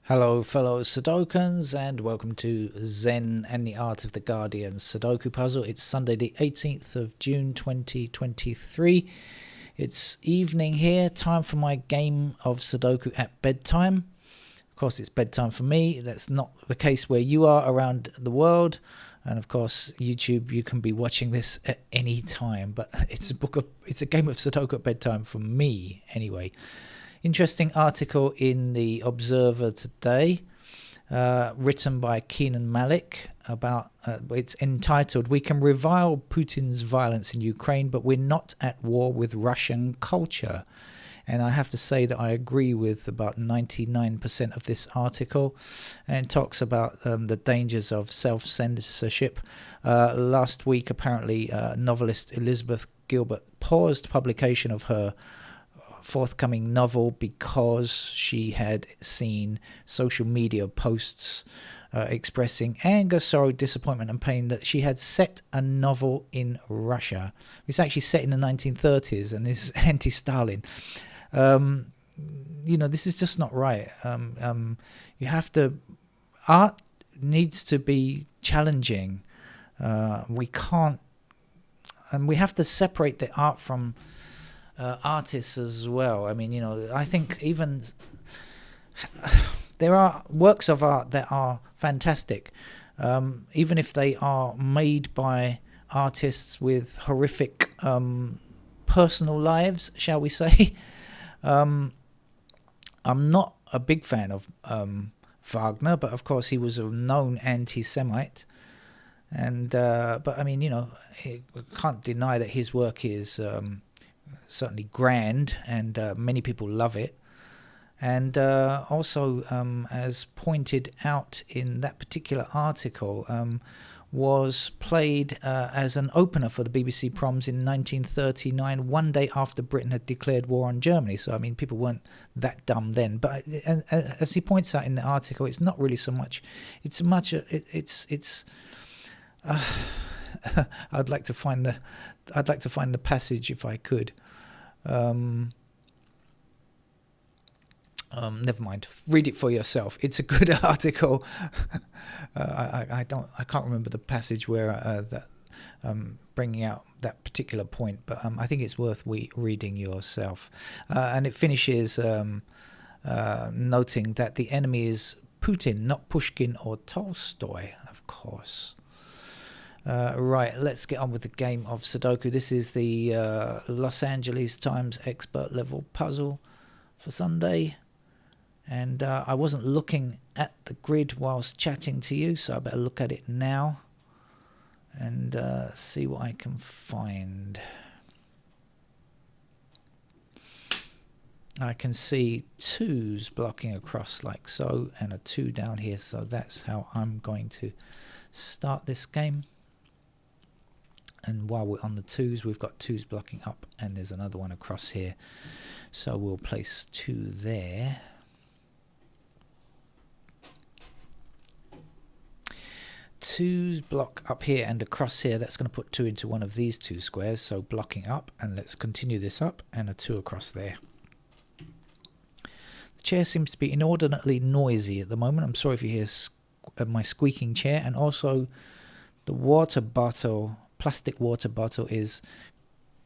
Hello, fellow Sudokans, and welcome to Zen and the Art of the Guardian Sudoku Puzzle. It's Sunday, the 18th of June 2023. It's evening here, time for my game of Sudoku at bedtime. Of course, it's bedtime for me. That's not the case where you are around the world. And of course, YouTube, you can be watching this at any time. But it's a game of Sudoku at bedtime for me, anyway. Interesting article in the Observer today, written by Keenan Malik. It's entitled, "We can revile Putin's violence in Ukraine, but we're not at war with Russian culture." And I have to say that I agree with about 99% of this article, and talks about the dangers of self-censorship. Last week, apparently, novelist Elizabeth Gilbert paused publication of her forthcoming novel because she had seen social media posts expressing anger, sorrow, disappointment and pain that she had set a novel in Russia. It's actually set in the 1930s and is anti-Stalin. This is just not right. You have to... Art needs to be challenging. We can't... And we have to separate the art from artists as well. I mean, I think even there are works of art that are fantastic, even if they are made by artists with horrific personal lives, shall we say. I'm not a big fan of Wagner, but of course he was a known anti-Semite. And but I mean, you can't deny that his work is certainly grand, and many people love it. And also, as pointed out in that particular article, was played as an opener for the BBC Proms in 1939, one day after Britain had declared war on Germany. So, I mean, people weren't that dumb then. But as he points out in the article, it's not really so much. It's I'd like to find the passage if I could. Never mind. Read it for yourself. It's a good article. I can't remember the passage where bringing out that particular point, but I think it's worth reading yourself. And it finishes noting that the enemy is Putin, not Pushkin or Tolstoy, of course. Right, let's get on with the game of Sudoku. This is the Los Angeles Times expert level puzzle for Sunday. And I wasn't looking at the grid whilst chatting to you, so I better look at it now and see what I can find. I can see twos blocking across like so, and a 2 down here, so that's how I'm going to start this game. And while we're on the twos, we've got twos blocking up, and there's another one across here. So we'll place 2 there. Twos block up here and across here. That's going to put 2 into one of these 2 squares. So blocking up, and let's continue this up, and a 2 across there. The chair seems to be inordinately noisy at the moment. I'm sorry if you hear my squeaking chair, and also the water bottle. Plastic water bottle is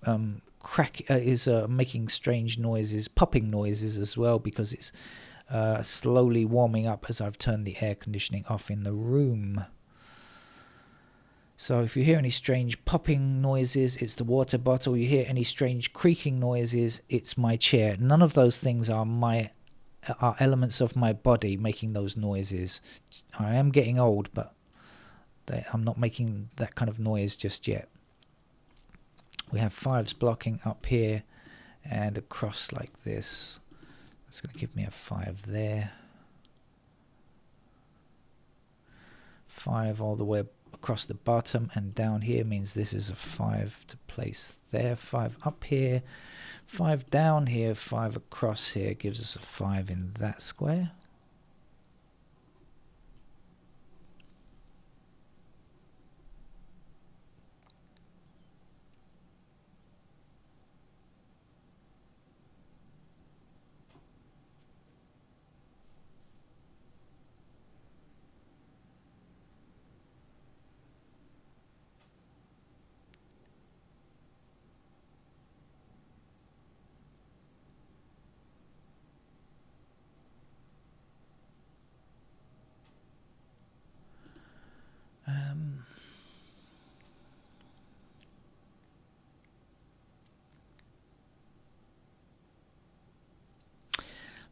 making strange noises, popping noises as well, because it's slowly warming up as I've turned the air conditioning off in the room. So if you hear any strange popping noises, it's the water bottle. You hear any strange creaking noises, it's my chair. None of those things are elements of my body making those noises. I am getting old, but I'm not making that kind of noise just yet. We have 5s blocking up here and across like this. That's going to give me a 5 there. 5 all the way across the bottom and down here means this is a 5 to place there. 5 up here, 5 down here, 5 across here gives us a 5 in that square.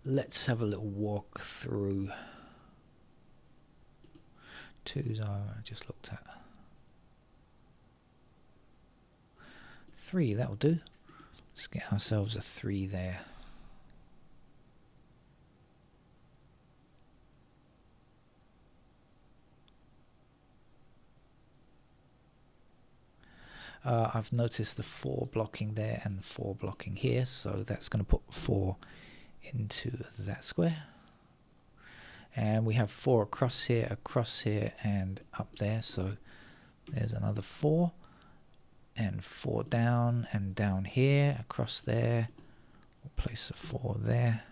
Let's have a little walk through. 2's I just looked at. 3, that'll do. Let's get ourselves a 3 there. I've noticed the 4 blocking there and 4 blocking here, so that's going to put 4 into that square. And we have 4 across here, and up there, so there's another 4. And 4 down, and down here, across there. We'll place a 4 there.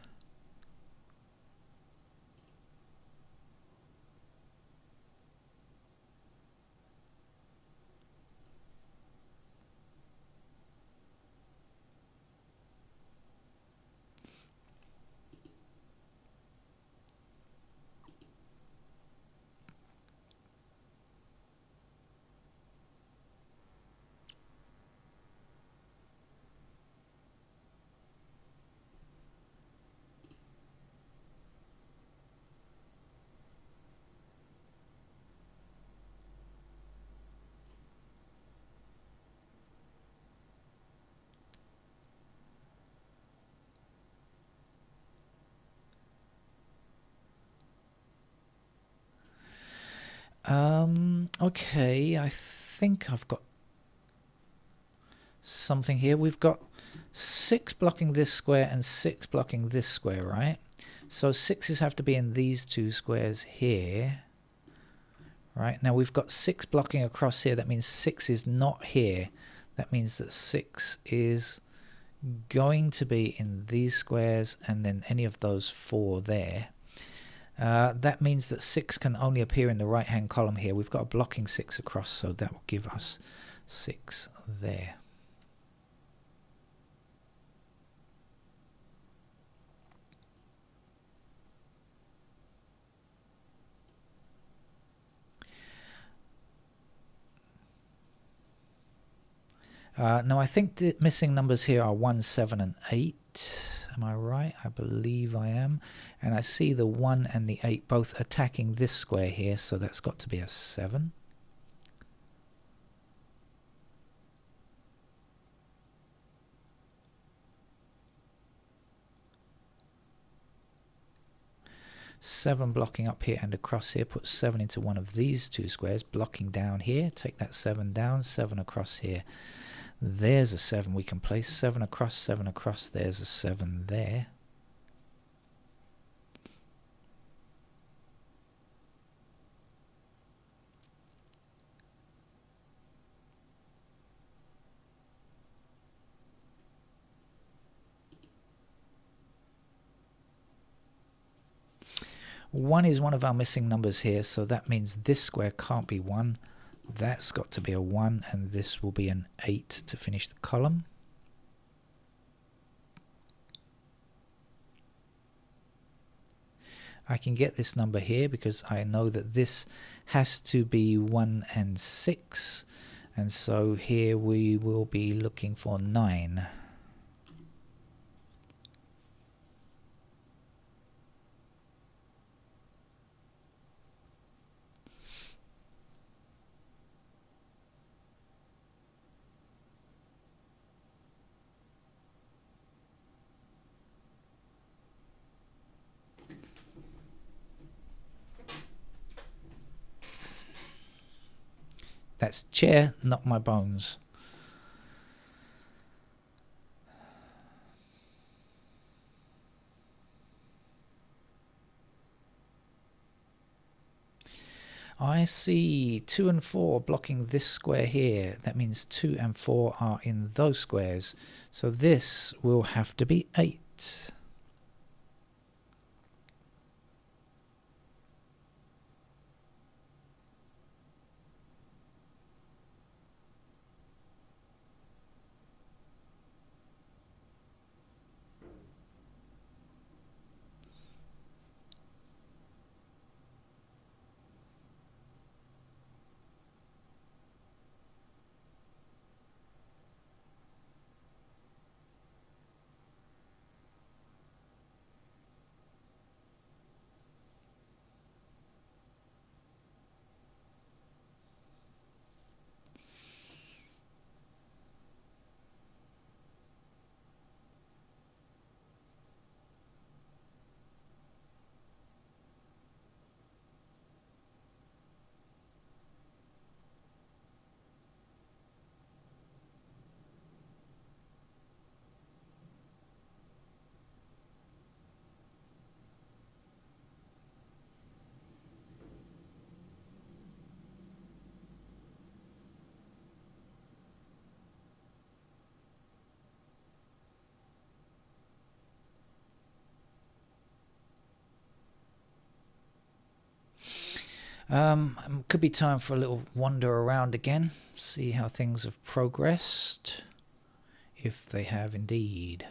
Okay, I think I've got something here. We've got 6 blocking this square and 6 blocking this square, right? So 6's have to be in these 2 squares here. Right, now we've got 6 blocking across here. That means 6 is not here. That means that 6 is going to be in these squares and then any of those 4 there. That means that 6 can only appear in the right hand column here. We've got a blocking 6 across, so that will give us 6 there. Now I think the missing numbers here are 1, 7 and 8. Am I right? I believe I am. And I see the 1 and the 8 both attacking this square here, so that's got to be a 7. Seven blocking up here and across here, put 7 into one of these 2 squares, blocking down here, take that 7 down, 7 across here. There's a 7 we can place, 7 across, there's a 7 there. One is one of our missing numbers here, so that means this square can't be 1. That's got to be a 1, and this will be an 8 to finish the column. I can get this number here because I know that this has to be 1 and 6, and so here we will be looking for 9. That's chair, not my bones. I see 2 and 4 blocking this square here. That means 2 and 4 are in those squares. So this will have to be 8. Could be time for a little wander around again, see how things have progressed, if they have indeed.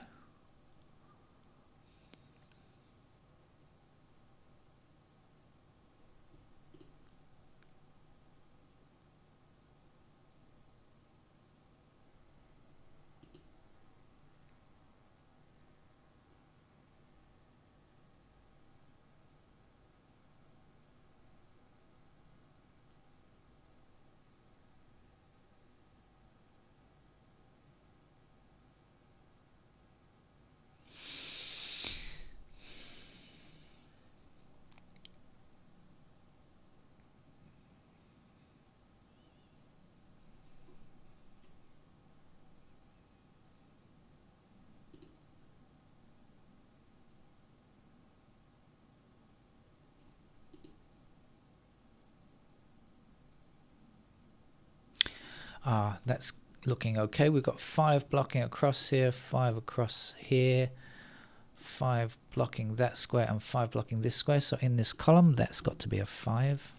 That's looking okay. We've got 5 blocking across here, 5 across here, 5 blocking that square and 5 blocking this square. So in this column, that's got to be a 5.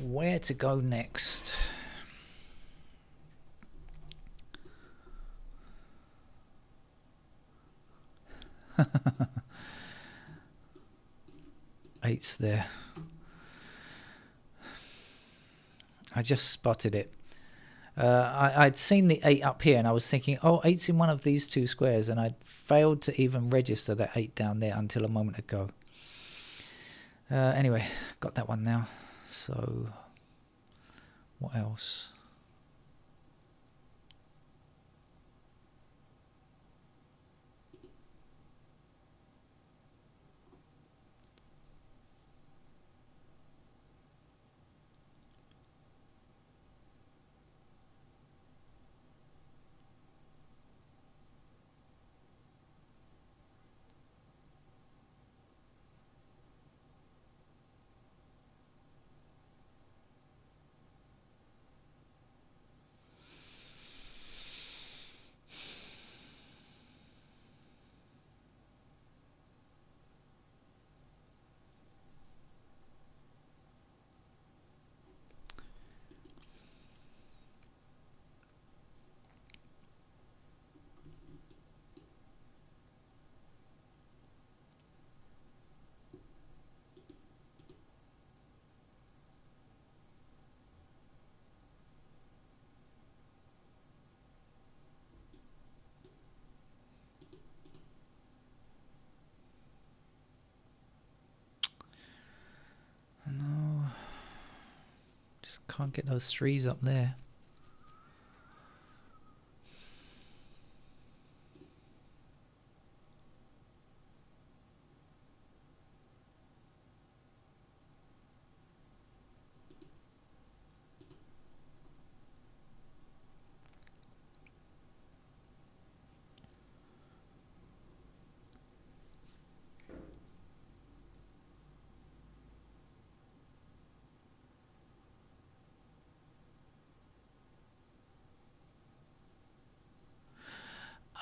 Where to go next? Eight's there. I just spotted it. I'd seen the 8 up here and I was thinking, oh, 8's in one of these two squares, and I'd failed to even register that 8 down there until a moment ago. Anyway, got that one now. So, what else? No, just can't get those 3's up there.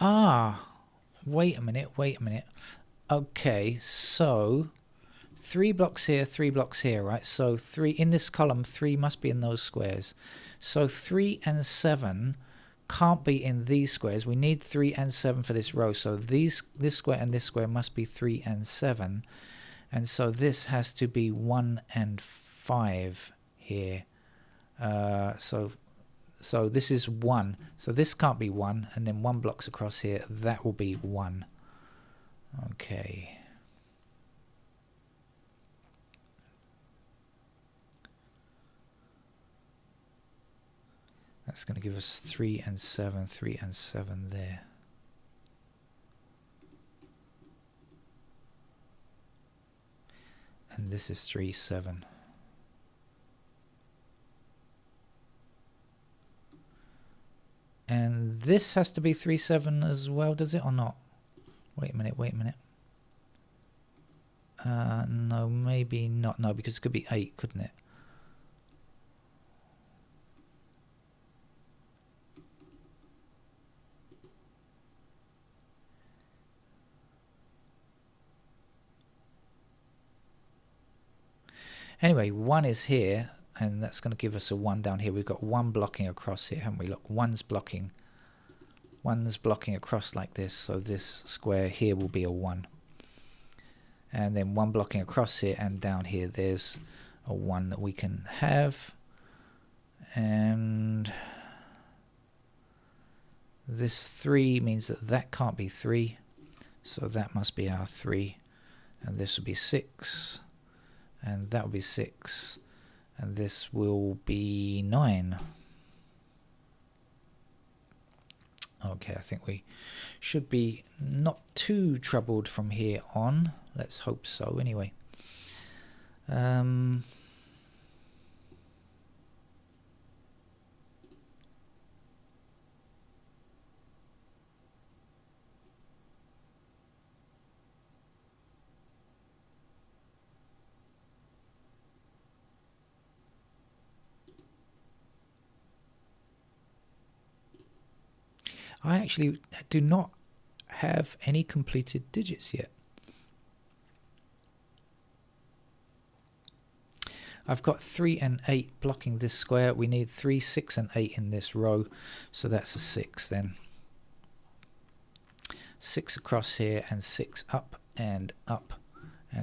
Ah, wait a minute. Okay, so 3 blocks here, 3 blocks here, right? So 3 in this column, 3 must be in those squares. So 3 and 7 can't be in these squares. We need 3 and 7 for this row. So this square and this square must be 3 and 7. And so this has to be 1 and 5 here. So this is 1. So this can't be 1. And then 1 blocks across here. That will be 1. Okay. That's going to give us 3 and 7. 3 and 7 there. And this is 3, 7. And this has to be 3, 7 as well, does it, or not? Wait a minute. No, maybe not. No, because it could be 8, couldn't it? Anyway, 1 is here, and that's going to give us a 1 down here. We've got 1 blocking across here, haven't we? Look, 1's blocking across like this, so this square here will be a 1. And then 1 blocking across here, and down here there's a 1 that we can have. And this 3 means that that can't be 3, so that must be our 3. And this will be 6. And that will be 6, and this will be 9. Okay, I think we should be not too troubled from here on. Let's hope so, anyway. I actually do not have any completed digits yet. I've got 3 and 8 blocking this square. We need 3, 6 and 8 in this row, so that's a 6 then. 6 across here and 6 up and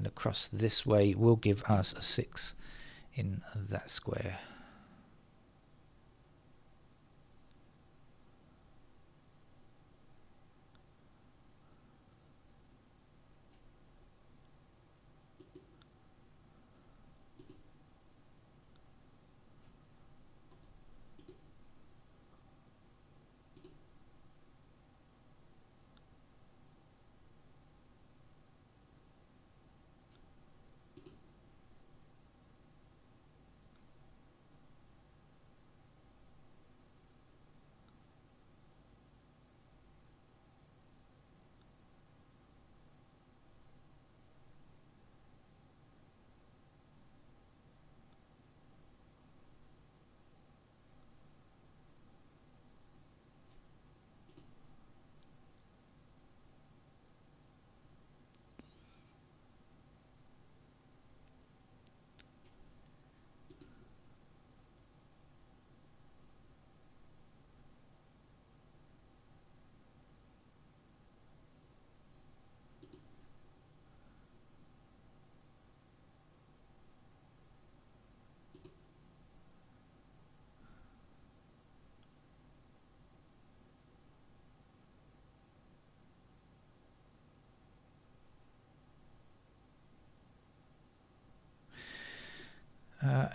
across this way will give us a 6 in that square.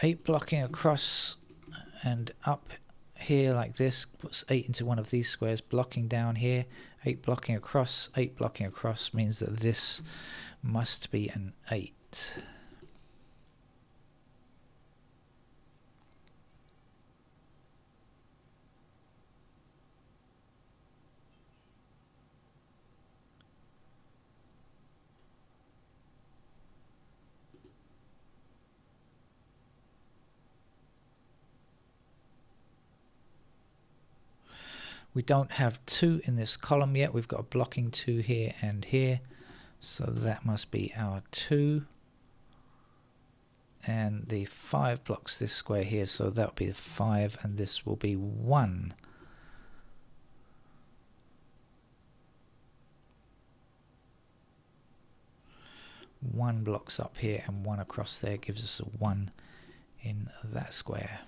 Eight blocking across and up here like this puts 8 into one of these squares, blocking down here, 8 blocking across, 8 blocking across means that this must be an 8. We don't have 2 in this column yet. We've got a blocking 2 here and here. So that must be our 2. And the 5 blocks this square here. So that will be 5 and this will be 1. One blocks up here and 1 across there gives us a 1 in that square.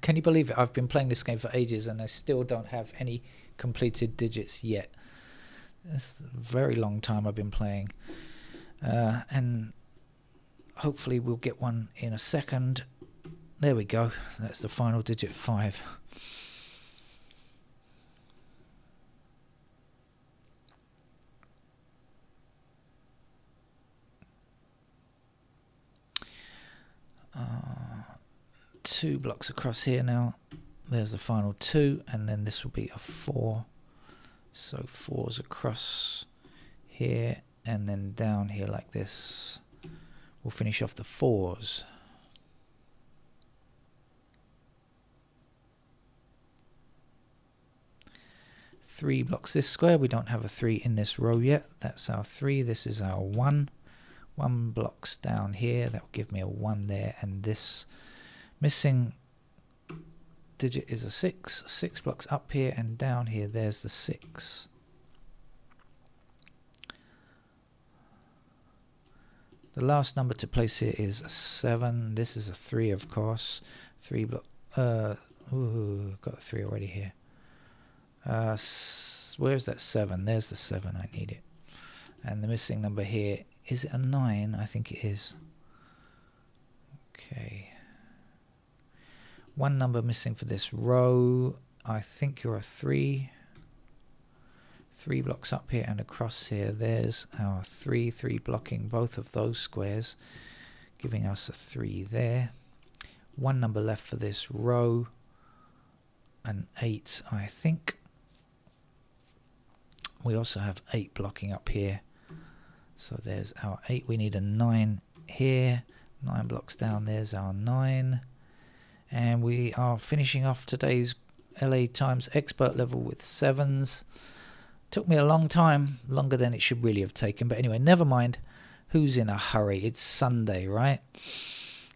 Can you believe it? I've been playing this game for ages and I still don't have any completed digits yet. It's a very long time I've been playing. And hopefully we'll get one in a second. There we go. That's the final digit, 5. Two blocks across here now. There's the final 2, and then this will be a 4. So 4's across here and then down here like this. We'll finish off the 4's. Three blocks this square. We don't have a 3 in this row yet. That's our 3. This is our 1. 1 blocks down here. That will give me a 1 there, and this missing digit is a 6. 6 blocks up here and down here. There's the 6. The last number to place here is a 7. This is a 3, of course. 3 block. Ooh, got a 3 already here. Where's that 7? There's the 7. I need it. And the missing number here, is it a 9? I think it is. Okay. 1 number missing for this row. I think you're a 3. 3 blocks up here and across here. There's our 3. 3 blocking both of those squares, giving us a 3 there. 1 number left for this row. An 8, I think. We also have 8 blocking up here. So there's our 8. We need a 9 here. 9 blocks down. There's our 9. And we are finishing off today's LA Times expert level with 7s. Took me a long time, longer than it should really have taken. But anyway, never mind. Who's in a hurry? It's Sunday, right?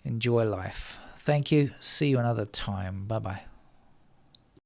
Enjoy life. Thank you. See you another time. Bye-bye.